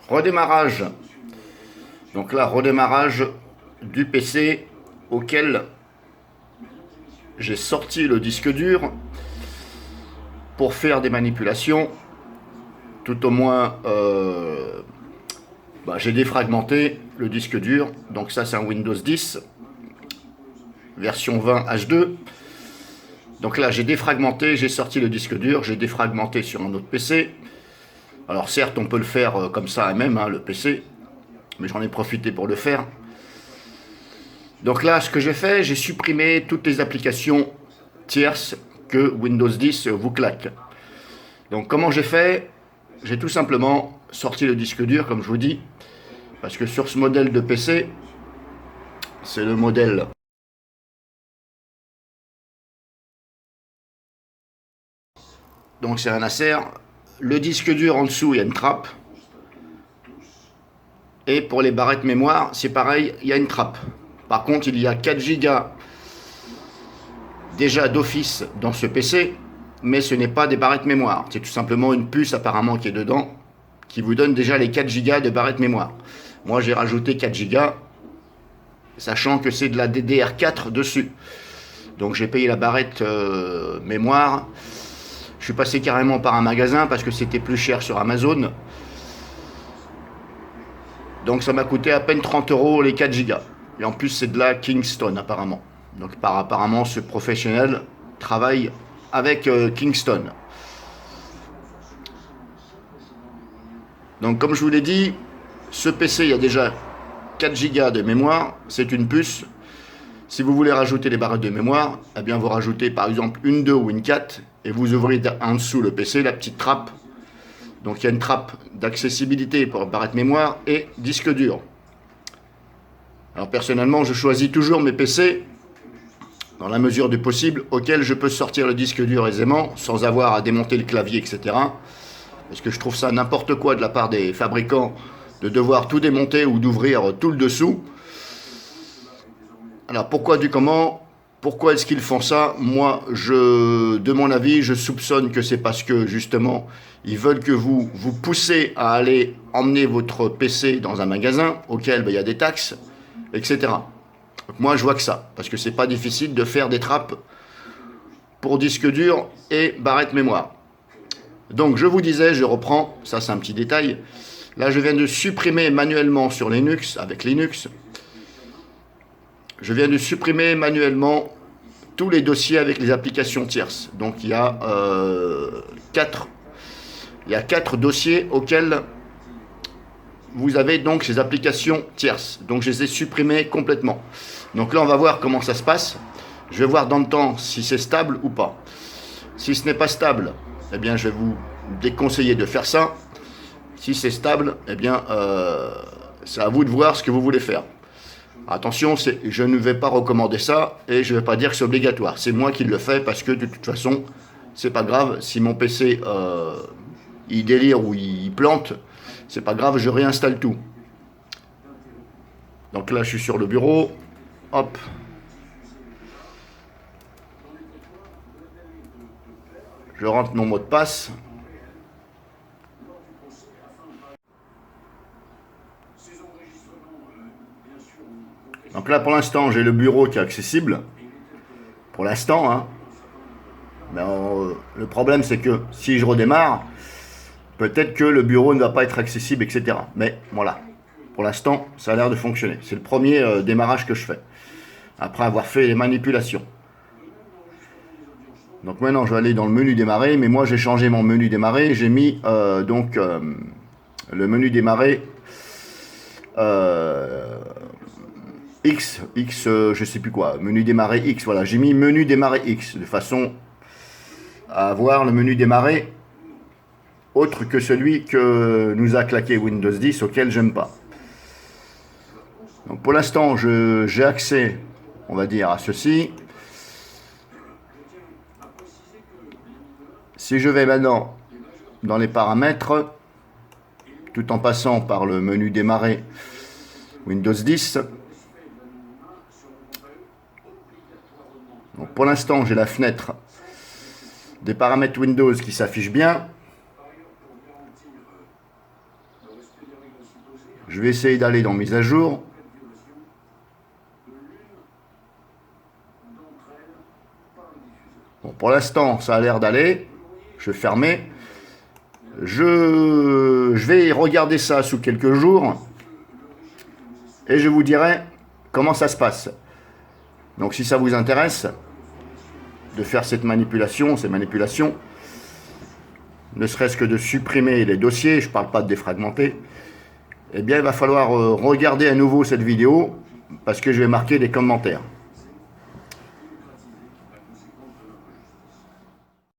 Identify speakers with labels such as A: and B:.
A: Redémarrage. Donc là, redémarrage du PC auquel j'ai sorti le disque dur pour faire des manipulations. Tout au moins, j'ai défragmenté le disque dur. Donc ça, c'est un Windows 10, version 20 H2. Donc là, j'ai défragmenté, j'ai sorti le disque dur, j'ai défragmenté sur un autre PC. Alors certes, on peut le faire comme ça même, le PC, mais j'en ai profité pour le faire. Donc là, ce que j'ai fait, j'ai supprimé toutes les applications tierces que Windows 10 vous claque. Donc comment j'ai fait? J'ai tout simplement sorti le disque dur, comme je vous dis, parce que sur ce modèle de PC, c'est le modèle. Donc c'est un Acer. Le disque dur en dessous, il y a une trappe. Et pour les barrettes mémoire, c'est pareil, il y a une trappe. Par contre, il y a 4 Go déjà d'office dans ce PC, mais ce n'est pas des barrettes mémoire. C'est tout simplement une puce apparemment qui est dedans, qui vous donne déjà les 4 Go de barrettes mémoire. Moi, j'ai rajouté 4 Go, sachant que c'est de la DDR4 dessus. Donc j'ai payé la barrette mémoire. Je suis passé carrément par un magasin parce que c'était plus cher sur Amazon. Donc ça m'a coûté à peine 30 € les 4 Go. Et en plus c'est de la Kingston apparemment. Donc apparemment ce professionnel travaille avec Kingston. Donc comme je vous l'ai dit, ce PC il y a déjà 4 Go de mémoire. C'est une puce. Si vous voulez rajouter des barrettes de mémoire, eh bien vous rajoutez par exemple une 2 ou une 4 et vous ouvrez en dessous le PC la petite trappe. Donc il y a une trappe d'accessibilité pour barrette mémoire et disque dur. Alors personnellement, je choisis toujours mes PC dans la mesure du possible auquel je peux sortir le disque dur aisément sans avoir à démonter le clavier, etc. Parce que je trouve ça n'importe quoi de la part des fabricants de devoir tout démonter ou d'ouvrir tout le dessous. Alors pourquoi du comment? Pourquoi est-ce qu'ils font ça? Moi, de mon avis, je soupçonne que c'est parce que justement, ils veulent que vous poussez à aller emmener votre PC dans un magasin auquel il y a des taxes, etc. Donc moi, je vois que ça, parce que c'est pas difficile de faire des trappes pour disque dur et barrette mémoire. Donc je vous disais, je reprends, ça c'est un petit détail. Là, je viens de supprimer manuellement sur Linux, avec Linux, je viens de supprimer manuellement tous les dossiers avec les applications tierces. Donc il y a 4 dossiers auxquels vous avez donc ces applications tierces. Donc je les ai supprimés complètement. Donc là on va voir comment ça se passe. Je vais voir dans le temps si c'est stable ou pas. Si ce n'est pas stable, eh bien je vais vous déconseiller de faire ça. Si c'est stable, eh bien c'est à vous de voir ce que vous voulez faire. Attention, je ne vais pas recommander ça et je ne vais pas dire que c'est obligatoire. C'est moi qui le fais parce que de toute façon, c'est pas grave. Si mon PC il délire ou il plante, c'est pas grave, je réinstalle tout. Donc là, je suis sur le bureau. Hop. Je rentre mon mot de passe. Donc là, pour l'instant, j'ai le bureau qui est accessible. Pour l'instant, Mais le problème, c'est que si je redémarre, peut-être que le bureau ne va pas être accessible, etc. Mais voilà, pour l'instant, ça a l'air de fonctionner. C'est le premier démarrage que je fais, après avoir fait les manipulations. Donc maintenant, je vais aller dans le menu démarrer, mais moi, j'ai changé mon menu démarrer. J'ai mis le menu démarrer X, je sais plus quoi, menu démarrer X, voilà, j'ai mis menu démarrer X, de façon à avoir le menu démarrer autre que celui que nous a claqué Windows 10, auquel j'aime pas. Donc pour l'instant, j'ai accès, on va dire, à ceci. Si je vais maintenant dans les paramètres, tout en passant par le menu démarrer Windows 10, donc pour l'instant, j'ai la fenêtre des paramètres Windows qui s'affiche bien. Je vais essayer d'aller dans mise à jour. Bon, pour l'instant, ça a l'air d'aller. Je vais fermer. Je vais regarder ça sous quelques jours. Et je vous dirai comment ça se passe. Donc si ça vous intéresse de faire cette manipulation, ces manipulations, ne serait-ce que de supprimer les dossiers, je ne parle pas de défragmenter, eh bien il va falloir regarder à nouveau cette vidéo parce que je vais marquer des commentaires.